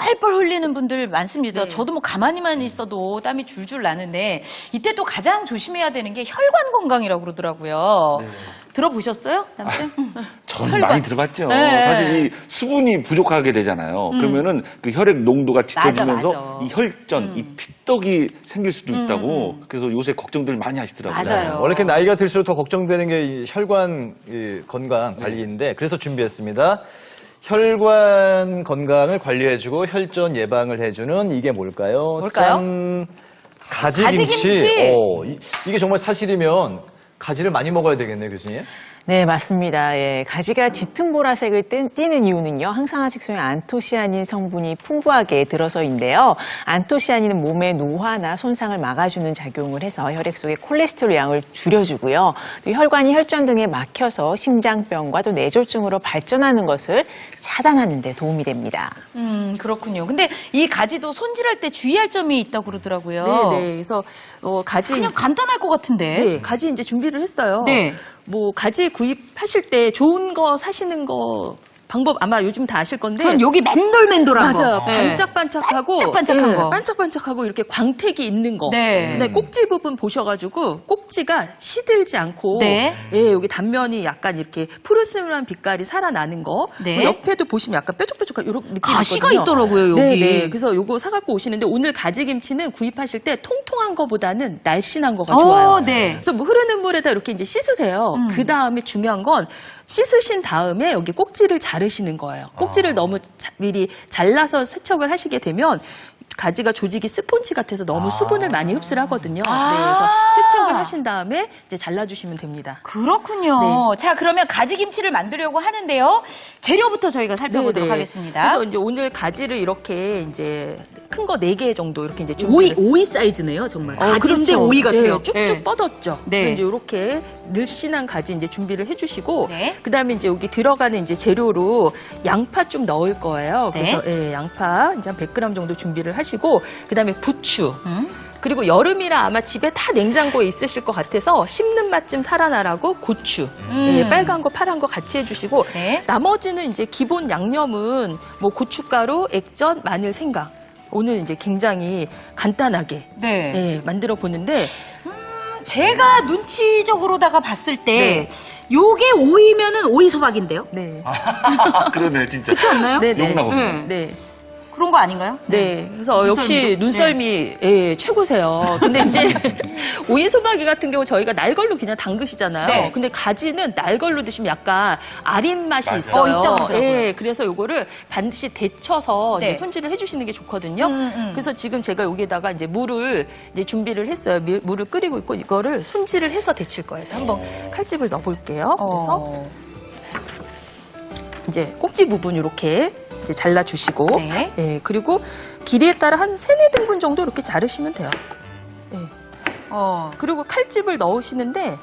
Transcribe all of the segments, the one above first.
뻘뻘 흘리는 분들 많습니다. 네. 저도 뭐 가만히만 있어도 땀이 줄줄 나는데 이때 또 가장 조심해야 되는 게 혈관 건강이라고 그러더라고요. 네. 들어보셨어요, 남편? 저는 혈관. 많이 들어봤죠. 네. 사실 이 수분이 부족하게 되잖아요. 그러면은 그 혈액 농도가 짙어지면서 맞아. 이 혈전, 이 피떡이 생길 수도 있다고. 그래서 요새 걱정들 많이 하시더라고요. 맞아요. 원래 이렇게 나이가 들수록 더 걱정되는 게 이 혈관 건강 관리인데 그래서 준비했습니다. 혈관 건강을 관리해주고 혈전 예방을 해주는 이게 뭘까요? 뭘까요? 짠, 가지김치. 가지김치. 이게 정말 사실이면 가지를 많이 먹어야 되겠네요, 교수님. 네, 맞습니다. 예, 가지가 짙은 보라색을 띠는 이유는요, 항산화 색소인 안토시아닌 성분이 풍부하게 들어서인데요. 안토시아닌은 몸의 노화나 손상을 막아주는 작용을 해서 혈액 속의 콜레스테롤 양을 줄여주고요. 또 혈관이 혈전 등에 막혀서 심장병과 또 뇌졸중으로 발전하는 것을 차단하는 데 도움이 됩니다. 그렇군요. 근데 이 가지도 손질할 때 주의할 점이 있다고 그러더라고요. 네. 그래서 가지 그냥 간단할 것 같은데. 네, 가지 이제 준비를 했어요. 네. 뭐 가지 구입하실 때 좋은 거 사시는 거 방법 아마 요즘 다 아실 건데. 전 여기 맨돌맨돌한 거. 맞아요. 네. 반짝반짝하고 반짝반짝한 거. 반짝반짝하고 이렇게 광택이 있는 거. 네. 근데 꼭지 부분 보셔가지고 꼭지가 시들지 않고 네. 예, 여기 단면이 약간 이렇게 푸르스름한 빛깔이 살아나는 거. 네. 뭐 옆에도 보시면 약간 뾰족뾰족한 이런 느낌이 가시가 있거든요. 있더라고요, 여기. 네. 그래서 요거 사갖고 오시는데 오늘 가지김치는 구입하실 때 통통한 거보다는 날씬한 거가 좋아요. 네. 그래서 뭐 흐르는 물에다 이렇게 이제 씻으세요. 그 다음에 중요한 건 씻으신 다음에 여기 꼭지를 자르시는 거예요. 꼭지를 너무 미리 잘라서 세척을 하시게 되면 가지가 조직이 스폰지 같아서 너무 수분을 많이 흡수를 하거든요. 네, 그래서 세척을 하신 다음에 이제 잘라주시면 됩니다. 그렇군요. 네. 자, 그러면 가지김치를 만들려고 하는데요. 재료부터 저희가 살펴보도록 네네. 하겠습니다. 그래서 이제 오늘 가지를 이렇게 이제 큰 거 4개 정도 이렇게 이제 준비를. 오이 사이즈네요, 정말. 가지인데 그렇죠. 오이 같아요. 네, 쭉쭉 뻗었죠. 네. 그래서 이제 이렇게 늘씬한 가지 이제 준비를 해주시고, 네. 그다음에 이제 여기 들어가는 이제 재료로 양파 좀 넣을 거예요. 네. 그래서 예, 양파 이제 한 100g 정도 준비를 하시고, 그다음에 부추. 그리고 여름이라 아마 집에 다 냉장고에 있으실 것 같아서 씹는 맛 좀 살아나라고 고추, 예, 빨간 거, 파란 거 같이 해주시고, 네. 나머지는 이제 기본 양념은 뭐 고춧가루, 액젓, 마늘, 생강. 오늘 이제 굉장히 간단하게 네. 예, 만들어 보는데 제가 눈치적으로다가 봤을 때 네. 요게 오이면은 오이 소박인데요. 네. 그러네, 진짜. 그렇지 않나요? 네, 욕 나거든요. 네. 네. 그런 거 아닌가요? 네. 그래서 역시 눈썰미도? 눈썰미 예, 최고세요. 근데 이제 오이 소박이 같은 경우 저희가 날걸로 그냥 담그시잖아요. 네. 근데 가지는 날걸로 드시면 약간 아린 맛이 맞아요. 있어요. 있다고 하더라고요. 예. 그래서 요거를 반드시 데쳐서 네. 이제 손질을 해 주시는 게 좋거든요. 그래서 지금 제가 여기에다가 이제 물을 이제 준비를 했어요. 물을 끓이고 있고 이거를 손질을 해서 데칠 거예요. 그래서 한번 칼집을 넣어 볼게요. 그래서 이제 꼭지 부분 이렇게 이제 잘라주시고, 네. 예, 그리고 길이에 따라 한 3-4등분 정도 이렇게 자르시면 돼요. 예. 그리고 칼집을 넣으시는데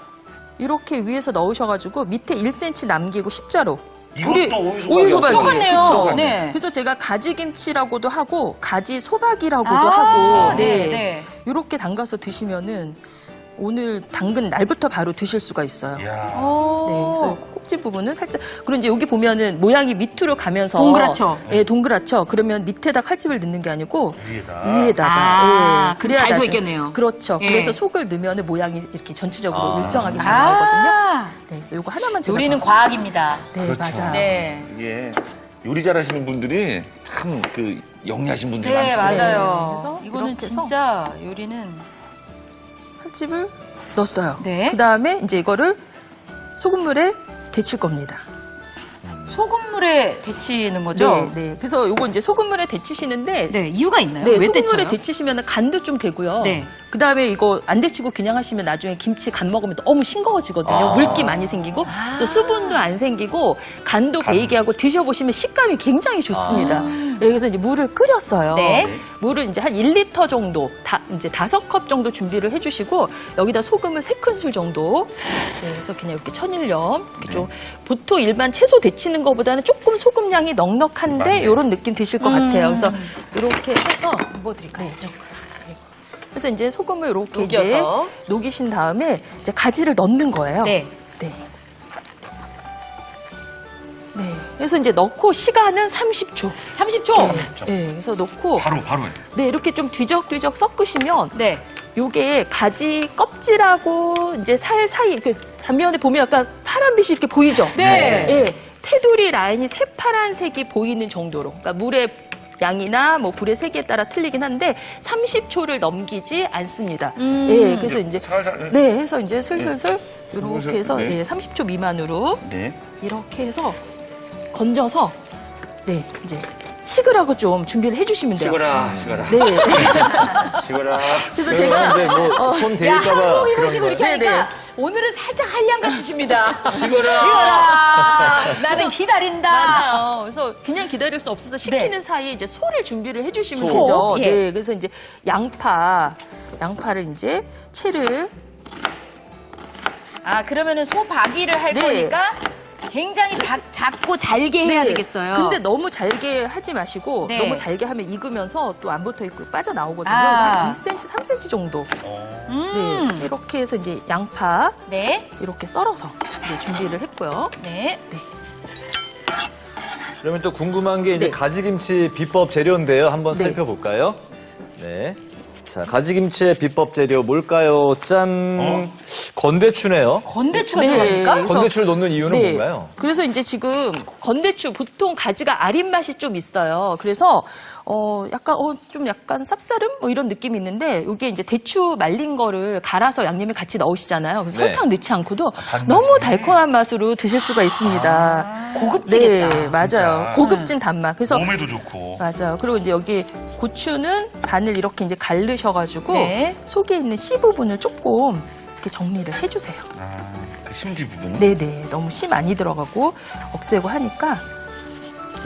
이렇게 위에서 넣으셔가지고 밑에 1cm 남기고 십자로. 이것도 오이 소박이. 똑같네요. 그쵸? 네. 그래서 제가 가지김치라고도 하고 가지 소박이라고도 아, 하고, 네, 네. 이렇게 담가서 드시면은 오늘 담근 날부터 바로 드실 수가 있어요. 이야. 네, 그래서 꼭지 부분은 살짝. 그리고 이제 여기 보면은 모양이 밑으로 가면서 동그랗죠? 예, 동그랗죠. 그러면 밑에다 칼집을 넣는 게 아니고 위에다. 위에다가. 예, 그럼 잘 서 나중에. 있겠네요. 그렇죠. 예. 그래서 속을 넣으면 모양이 이렇게 전체적으로 일정하게 잘 아. 나오거든요. 네, 그래서 이거 하나만 제가 요리는 더- 과학입니다. 네, 그렇죠. 맞아요. 네. 이게 요리 잘하시는 분들이 참 그 영리하신 분들이 네, 많으시더라고요. 맞아요. 그래서 이거는 이렇게 해서 진짜 요리는 칼집을 넣었어요. 네. 그 다음에 이제 이거를 소금물에 데칠 겁니다. 소금물에 데치는 거죠? 네, 네. 그래서 요거 이제 소금물에 데치시는데 네, 이유가 있나요? 네, 왜 소금물에 데쳐요? 데치시면 간도 좀 되고요. 네. 그 다음에 이거 안 데치고 그냥 하시면 나중에 김치 간 먹으면 너무 싱거워지거든요. 물기 많이 생기고 그래서 수분도 안 생기고 간도 배이게 하고 드셔보시면 식감이 굉장히 좋습니다. 네, 그래서 이제 물을 끓였어요. 네. 물을 이제 한 1리터 정도, 이제 5컵 정도 준비를 해주시고 여기다 소금을 3큰술 정도. 네, 그래서 그냥 이렇게 천일염. 이렇게 좀 보통 일반 채소 데치는 것보다는 조금 소금량이 넉넉한데 맞네. 이런 느낌 드실 것 같아요. 그래서 이렇게 해서 뭐 드릴까요? 그래서 이제 소금을 이렇게 이제 녹여서. 녹이신 다음에 이제 가지를 넣는 거예요. 네. 네. 네. 그래서 이제 넣고 시간은 30초. 30초. 네, 그래서 넣고 바로 해요. 네, 이렇게 좀 뒤적뒤적 섞으시면 네. 요게 가지 껍질하고 이제 살 사이 이렇게 단면에 보면 약간 파란빛이 이렇게 보이죠? 네. 예. 테두리 라인이 새파란색이 보이는 정도로. 그러니까 물의 양이나 뭐 불의 세기에 따라 틀리긴 한데 30초를 넘기지 않습니다. 예. 그래서 이제 살살. 네, 해서 이제 슬슬슬 이렇게 슬슬, 해서 네. 예, 30초 미만으로 네. 이렇게 해서 건져서 네, 이제 식으라고 좀 준비를 해 주시면 돼요. 식어라. 네. 식어라. 그래서 제가 이제 뭐 손 야, 데일까봐 한복 그런 입으시고 거예요. 이렇게 하니까 네네. 오늘은 살짝 한량 같으십니다. 식어라. 이거라. 나는 기다린다. 맞아요. 그래서 그냥 기다릴 수 없어서 식히는 네. 사이에 이제 소를 준비를 해주시면 소? 되죠. 예. 네, 그래서 이제 양파를 이제 채를 아, 그러면은 소박이를 할 네. 거니까 굉장히 작고 잘게 해야 되겠어요. 근데 너무 잘게 하지 마시고 네. 너무 잘게 하면 익으면서 또 안 붙어 있고 빠져나오거든요. 아. 그래서 한 2cm, 3cm 정도. 음. 네, 이렇게 해서 이제 양파 네. 이렇게 썰어서 이제 준비를 했고요. 네. 그러면 또 궁금한 게 이제 네. 가지김치 비법 재료인데요. 한번 네. 살펴볼까요? 네. 자, 가지김치의 비법 재료 뭘까요? 짠. 건대추네요. 건대추가 네. 들어갑니까? 그래서- 건대추를 넣는 이유는 네. 뭔가요? 그래서 이제 지금 건대추 보통 가지가 아린 맛이 좀 있어요. 그래서 좀 약간 쌉싸름 뭐 이런 느낌이 있는데 이게 이제 대추 말린 거를 갈아서 양념에 같이 넣으시잖아요. 그래서 네. 설탕 넣지 않고도 너무 달콤한 맛으로 드실 수가 있습니다. 고급지겠다. 네, 맞아요. 고급진 단맛. 그래서 몸에도 좋고. 맞아요. 그리고 이제 여기 고추는 반을 이렇게 이제 갈르셔가지고 네. 속에 있는 씨 부분을 조금 이렇게 정리를 해주세요. 그 심지 부분. 네네. 너무 씨 많이 들어가고 억세고 하니까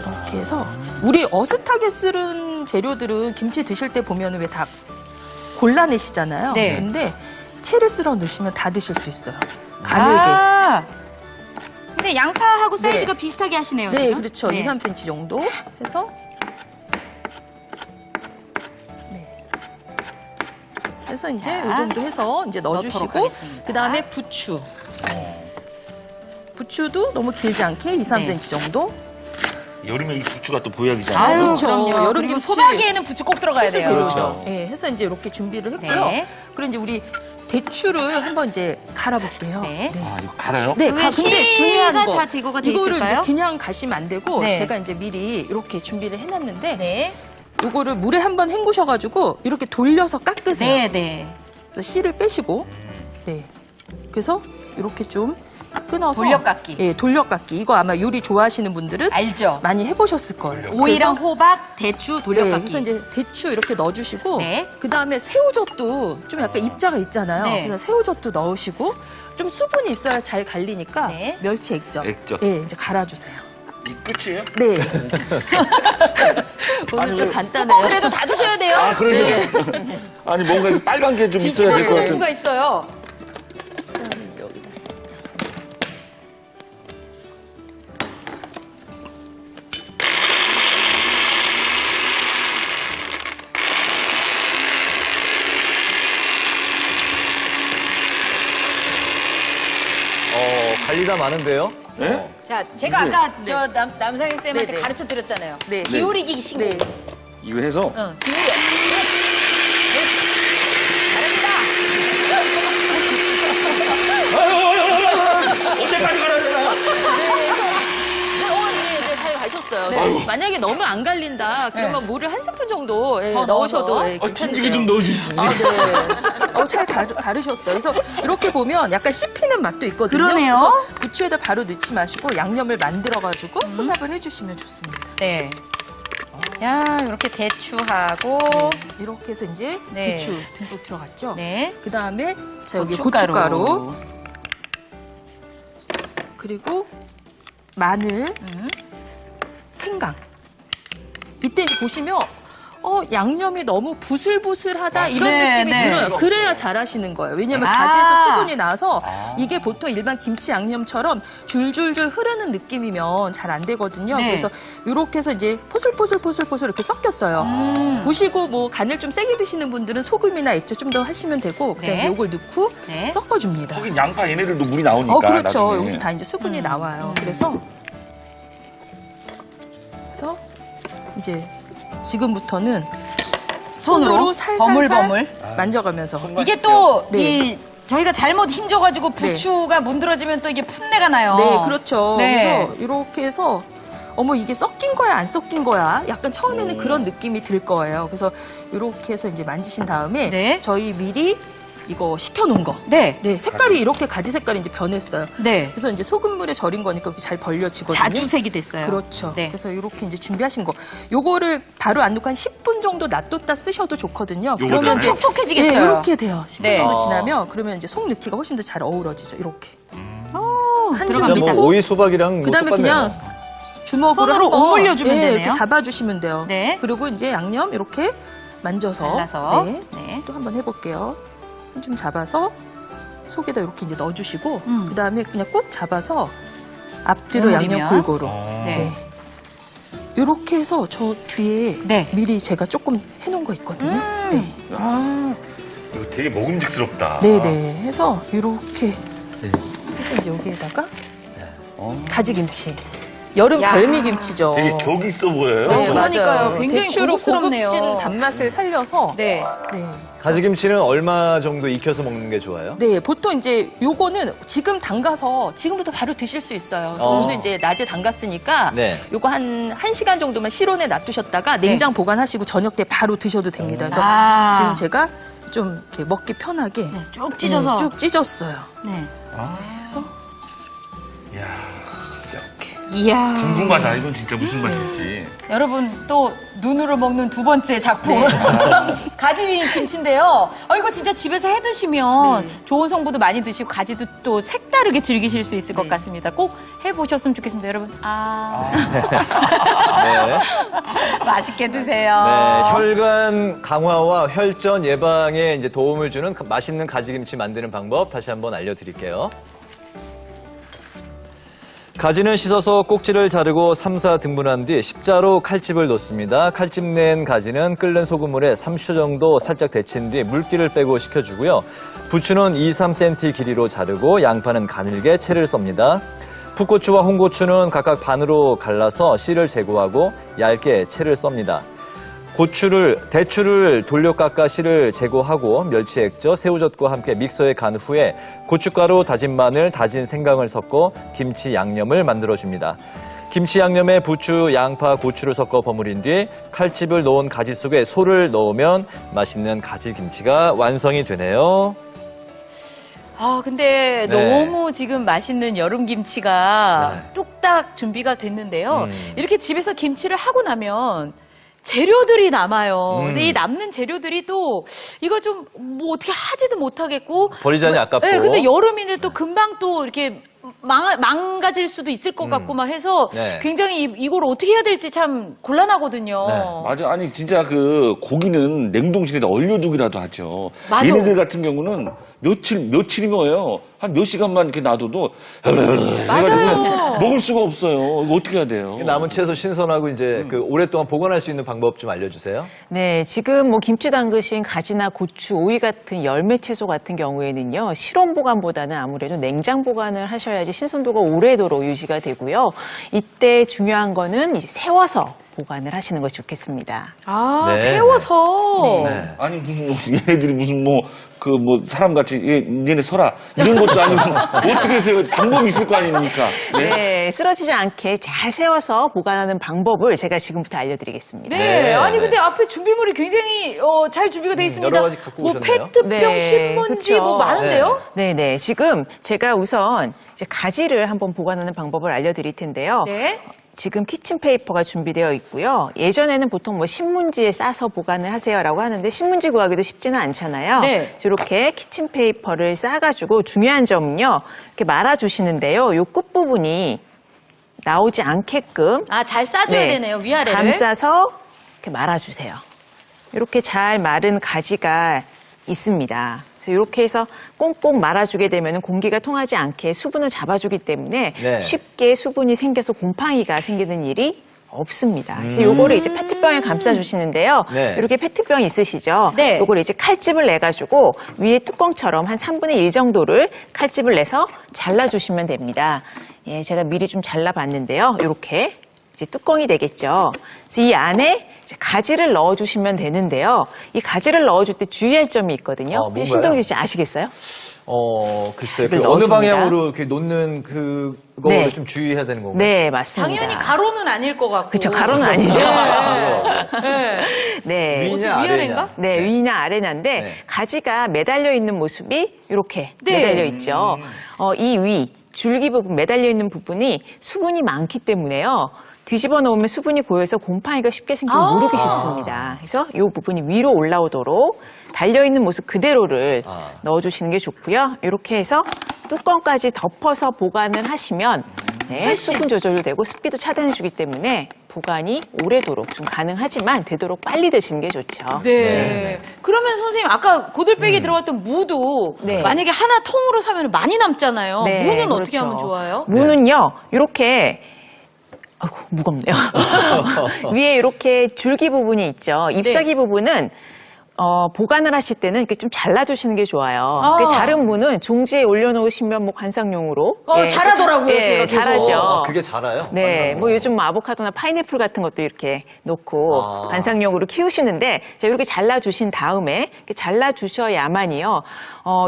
이렇게 해서 우리 어슷하게 쓰는 재료들은 김치 드실 때 보면 왜 다 골라내시잖아요. 네. 근데 채를 썰어 넣으시면 다 드실 수 있어요. 가늘게. 아. 근데 양파하고 네. 사이즈가 비슷하게 하시네요. 네, 지금? 그렇죠. 2, 3cm 정도 해서 네. 해서 이제 자, 이 정도 해서 이제 넣도록 넣어주시고 하겠습니다. 그 다음에 부추. 부추도 너무 길지 않게 2, 3cm 정도. 여름에 이 부추가 또 보약이잖아요. 아유, 그쵸. 그럼요. 여름 그리고 김치. 소박이에는 부추 꼭 들어가야 필수 돼요. 재료죠. 그렇죠. 예, 해서 이제 이렇게 준비를 했고요. 네. 그리고 이제 우리 대추를 한번 이제 갈아볼게요. 네. 아, 이거 갈아요? 네, 그 근데 씨가 중요한 거 다 제거가 돼 이거를 있을까요? 이제 그냥 가시면 안 되고 네. 제가 이제 미리 이렇게 준비를 해놨는데 네. 요거를 물에 한번 헹구셔가지고 이렇게 돌려서 깎으세요. 네, 네. 그래서 씨를 빼시고, 네. 그래서 이렇게 좀 끊어서 돌려깎기. 예, 돌려깎기. 이거 아마 요리 좋아하시는 분들은 알죠? 많이 해보셨을 거예요. 오이랑 그래서 호박, 대추, 네, 돌려깎기. 그래서 이제 대추 이렇게 넣어주시고, 네. 그 다음에 새우젓도 좀 약간 입자가 있잖아요. 네. 그래서 새우젓도 넣으시고, 좀 수분이 있어야 잘 갈리니까 네. 멸치 액젓. 액젓. 예, 이제 갈아주세요. 이 끝이에요? 네. 오늘 아니, 좀 왜- 간단해요. 그래도 다 드셔야 돼요. 아, 그러세요? 아니, 뭔가 이렇게 빨간 게 좀 있어야 될 것 뒤집어낼 같은. 수가 있어요. 그다음에 이제 여기다. 관리가 많은데요. 네? 자, 제가 이게- 아까 저 남상희 쌤한테 네, 네. 가르쳐 드렸잖아요. 네. 기울이기 신고. 네. 이거 해서 응, 기울여. 언제까지 갈아야 되나요? 네, 잘 가셨어요. 그래서 만약에 너무 안 갈린다, 그러면 물을 한 스푼 정도 예, 더 넣으셔도 넣어서? 예, 진지게 괜찮으세요. 좀 넣어주시지. 아, 네. 잘 가르셨어요. 그래서 이렇게 보면 약간 씹히는 맛도 있거든요. 그러네요. 그래서 부추에다 바로 넣지 마시고 양념을 만들어가지고 혼합을 해주시면 좋습니다. 네. 야, 이렇게 대추하고, 이렇게 해서 이제 네. 부추 듬뿍 들어갔죠. 네. 그 다음에 자 여기 고춧가루. 고춧가루, 그리고 마늘, 생강. 이때 이제 보시면 양념이 너무 부슬부슬하다 이런 네, 느낌이 네. 들어요. 그래야 잘하시는 거예요. 왜냐면 아. 가지에서 수분이 나서 이게 보통 일반 김치 양념처럼 줄줄줄 흐르는 느낌이면 잘 안 되거든요. 네. 그래서 이렇게 해서 이제 포슬포슬 이렇게 섞였어요. 보시고 뭐 간을 좀 세게 드시는 분들은 소금이나 액젓 좀 더 하시면 되고 그다음에 네. 이제 이걸 넣고 네. 섞어줍니다. 거긴 양파 얘네들도 물이 나오니까. 그렇죠. 나중에. 여기서 다 이제 수분이 나와요. 그래서 이제 지금부터는 손으로 살살 버물버물. 만져가면서 이게 또 네. 저희가 잘못 힘줘가지고 부추가 문드러지면 또 이게 풋내가 나요. 네, 그렇죠. 네. 그래서 이렇게 해서 어머 이게 섞인 거야 안 섞인 거야 약간 처음에는 그런 느낌이 들 거예요. 그래서 이렇게 해서 이제 만지신 다음에 네. 저희 미리 이거 식혀놓은 거. 네. 네, 색깔이 이렇게 가지 색깔이 이제 변했어요. 네. 그래서 이제 소금물에 절인 거니까 이렇게 잘 벌려지거든요. 자주색이 됐어요. 그렇죠. 네. 그래서 이렇게 이제 준비하신 거. 요거를 바로 안 놓고 한 10분 정도 놔뒀다 쓰셔도 좋거든요. 요거잖아요. 그러면 이제 촉촉해지겠어요. 네, 이렇게 돼요. 10분 네. 정도 지나면 그러면 이제 속 넣기가 훨씬 더 잘 어우러지죠. 이렇게. 한 줌 진짜 넣고 뭐 오이 소박이랑 뭐 그다음에 똑같네요. 그냥 주먹으로 손으로 한번, 오물려주면 네, 되네요. 이렇게 잡아주시면 돼요. 네. 그리고 이제 양념 이렇게 만져서 잘라서. 네. 네. 또 한번 해볼게요. 좀 잡아서 속에다 이렇게 이제 넣어주시고 그다음에 그냥 꾹 잡아서 앞뒤로 오물이면. 양념 골고루. 네. 이렇게 해서 저 뒤에 네. 미리 제가 조금 해놓은 거 있거든요. 네. 이거 되게 먹음직스럽다. 네네 해서 이렇게 해서 이제 여기에다가 가지김치. 여름 야. 별미김치죠. 되게 격 있어 보여요. 네, 그러니까요. 맞아요. 굉장히 대추로 고급스럽네요. 고급진 단맛을 살려서 네. 네. 가지김치는 얼마 정도 익혀서 먹는 게 좋아요? 네, 보통 이제 요거는 지금 담가서 지금부터 바로 드실 수 있어요. 그래서 오늘 이제 낮에 담갔으니까 네. 요거 한 1시간 정도만 실온에 놔두셨다가 냉장 보관하시고 저녁 때 바로 드셔도 됩니다. 그래서 아. 지금 제가 좀 이렇게 먹기 편하게 쭉 찢어서. 쭉 찢었어요. 네. 그래서 이야. 궁금하다. 이건 진짜 무슨 맛일지. 여러분 또 눈으로 먹는 두 번째 작품 가지 김치인데요. 이거 진짜 집에서 해 드시면 좋은 성분도 많이 드시고 가지도 또 색다르게 즐기실 수 있을 것 같습니다. 꼭 해보셨으면 좋겠습니다, 여러분. 네. 맛있게 드세요. 네, 혈관 강화와 혈전 예방에 이제 도움을 주는 맛있는 가지김치 만드는 방법 다시 한번 알려드릴게요. 가지는 씻어서 꼭지를 자르고 3, 4 등분한 뒤 십자로 칼집을 놓습니다. 칼집 낸 가지는 끓는 소금물에 30초 정도 살짝 데친 뒤 물기를 빼고 식혀주고요. 부추는 2, 3cm 길이로 자르고 양파는 가늘게 채를 썹니다. 풋고추와 홍고추는 각각 반으로 갈라서 씨를 제거하고 얇게 채를 썹니다. 대추를 돌려 깎아 씨를 제거하고 멸치 액젓, 새우젓과 함께 믹서에 간 후에 고춧가루, 다진 마늘, 다진 생강을 섞어 김치 양념을 만들어줍니다. 김치 양념에 부추, 양파, 고추를 섞어 버무린 뒤 칼집을 넣은 가지 속에 소를 넣으면 맛있는 가지김치가 완성이 되네요. 근데 네. 너무 지금 맛있는 여름 김치가 네. 뚝딱 준비가 됐는데요. 이렇게 집에서 김치를 하고 나면 재료들이 남아요. 근데 이 남는 재료들이 또 이걸 좀 뭐 어떻게 하지도 못하겠고 버리자니 아깝고. 네, 근데 여름인데 또 금방 또 이렇게 망가질 수도 있을 것 같고 막 해서 네. 굉장히 이걸 어떻게 해야 될지 참 곤란하거든요. 네, 맞아. 아니 진짜 그 고기는 냉동실에다 얼려두기라도 하죠. 맞아. 얘네들 같은 경우는 며칠이 뭐예요. 한 몇 시간만 이렇게 놔둬도 해가지고 먹을 수가 없어요. 이거 어떻게 해야 돼요? 남은 채소 신선하고 이제 그 오랫동안 보관할 수 있는 방법 좀 알려주세요. 네, 지금 뭐 김치 담그신 가지나 고추, 오이 같은 열매 채소 같은 경우에는요, 실온 보관보다는 아무래도 냉장 보관을 하셔야지 신선도가 오래도록 유지가 되고요. 이때 중요한 거는 이제 세워서 보관을 하시는 것이 좋겠습니다. 네. 세워서. 네. 아니 무슨 얘네들이 무슨 사람같이 얘네 서라 이런 것도 아니고 어떻게 해서 방법이 있을 거 아닙니까? 네? 네, 쓰러지지 않게 잘 세워서 보관하는 방법을 제가 지금부터 알려드리겠습니다. 네. 네. 아니 근데 앞에 준비물이 굉장히 잘 준비가 돼 있습니다. 여러 가지 갖고 뭐 오셨네요. 페트병, 네, 신문지 그쵸. 뭐 많은데요? 네네. 지금 제가 우선 이제 가지를 한번 보관하는 방법을 알려드릴 텐데요. 네. 지금 키친페이퍼가 준비되어 있고요. 예전에는 보통 뭐 신문지에 싸서 보관을 하세요라고 하는데 신문지 구하기도 쉽지는 않잖아요. 네. 이렇게 키친페이퍼를 싸가지고 중요한 점은요. 이렇게 말아주시는데요. 요 끝부분이 나오지 않게끔 잘 싸줘야 되네요, 위아래를. 감싸서 이렇게 말아주세요. 이렇게 잘 마른 가지가 있습니다. 그래서 이렇게 해서 꽁꽁 말아주게 되면 공기가 통하지 않게 수분을 잡아주기 때문에 네. 쉽게 수분이 생겨서 곰팡이가 생기는 일이 없습니다. 그래서 요거를 이제 페트병에 감싸주시는데요. 네. 이렇게 페트병 있으시죠? 네. 요거를 이제 칼집을 내가지고 위에 뚜껑처럼 한 3분의 1 정도를 칼집을 내서 잘라주시면 됩니다. 예, 제가 미리 좀 잘라봤는데요. 이렇게 이제 뚜껑이 되겠죠. 그래서 이 안에 이제 가지를 넣어주시면 되는데요. 이 가지를 넣어줄 때 주의할 점이 있거든요. 뭔가요? 신동진 씨 아시겠어요? 글쎄요. 이걸 어느 넣어줍니다. 방향으로 이렇게 놓는 그거를 네. 좀 주의해야 되는 건가요? 네, 맞습니다. 당연히 가로는 아닐 것 같고. 그렇죠. 가로는 아니죠. 네. 네. 위냐 어떻게 아래냐? 위아래인가? 네, 위나 아래나인데 네. 가지가 매달려 있는 모습이 이렇게 네. 매달려 있죠. 이 위, 줄기 부분 매달려 있는 부분이 수분이 많기 때문에요. 뒤집어 놓으면 수분이 고여서 곰팡이가 쉽게 생기고 무르기 쉽습니다. 그래서 이 부분이 위로 올라오도록 달려있는 모습 그대로를 넣어주시는 게 좋고요. 이렇게 해서 뚜껑까지 덮어서 보관을 하시면 네, 수분 조절도 되고 습기도 차단해주기 때문에 보관이 오래도록 좀 가능하지만 되도록 빨리 드시는 게 좋죠. 네. 그러면 선생님 아까 고들빼기 들어갔던 무도 네. 만약에 하나 통으로 사면 많이 남잖아요. 네, 무는 어떻게 그렇죠. 하면 좋아요? 무는요, 이렇게 아이고, 무겁네요. 위에 이렇게 줄기 부분이 있죠. 잎사귀 부분은 보관을 하실 때는 이렇게 좀 잘라주시는 게 좋아요. 이렇게 자른 무는 종지에 올려놓으시면 뭐 관상용으로. 잘하더라고요, 제가 계속. 잘하죠. 그게 자라요? 네, 뭐 요즘 뭐 아보카도나 파인애플 같은 것도 이렇게 놓고 관상용으로 키우시는데 자, 이렇게 잘라주신 다음에 이렇게 잘라주셔야만이요.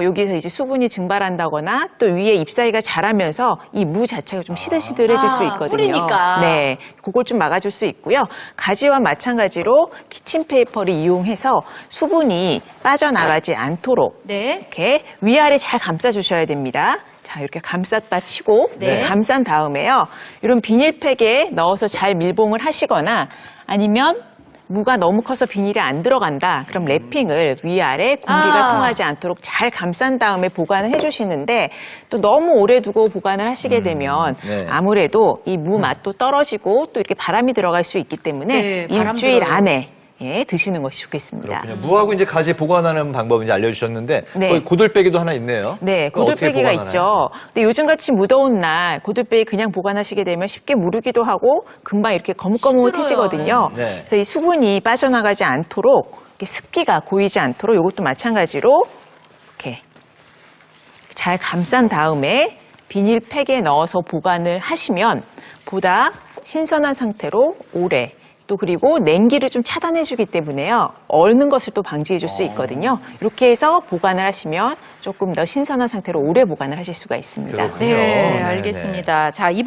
여기서 이제 수분이 증발한다거나 또 위에 잎사귀가 자라면서 이 무 자체가 좀 시들시들해질 수 있거든요. 뿌리니까. 네, 그걸 좀 막아줄 수 있고요. 가지와 마찬가지로 키친페이퍼를 이용해서 수분이 빠져나가지 않도록 네. 이렇게 위아래 잘 감싸주셔야 됩니다. 자, 이렇게 감쌌다 치고 네. 감싼 다음에요. 이런 비닐팩에 넣어서 잘 밀봉을 하시거나 아니면 무가 너무 커서 비닐이 안 들어간다. 그럼 랩핑을 위아래 공기가 통하지 않도록 잘 감싼 다음에 보관을 해주시는데 또 너무 오래 두고 보관을 하시게 되면 네. 아무래도 이 무 맛도 떨어지고 또 이렇게 바람이 들어갈 수 있기 때문에 네, 바람 일주일 들어요. 안에 드시는 것이 좋겠습니다. 그냥 무하고 이제 가지 보관하는 방법 이제 알려주셨는데 네. 거기 고들빼기도 하나 있네요. 네, 그거 어떻게 고들빼기가 보관하나요? 있죠. 근데 요즘같이 무더운 날 고들빼기 그냥 보관하시게 되면 쉽게 무르기도 하고 금방 이렇게 거뭇거뭇해지거든요. 네. 그래서 이 수분이 빠져나가지 않도록 이렇게 습기가 고이지 않도록 이것도 마찬가지로 이렇게 잘 감싼 다음에 비닐팩에 넣어서 보관을 하시면 보다 신선한 상태로 오래 또 그리고 냉기를 좀 차단해주기 때문에요. 얼는 것을 또 방지해줄 수 있거든요. 이렇게 해서 보관을 하시면 조금 더 신선한 상태로 오래 보관을 하실 수가 있습니다. 그렇군요. 네, 네, 알겠습니다. 자, 이번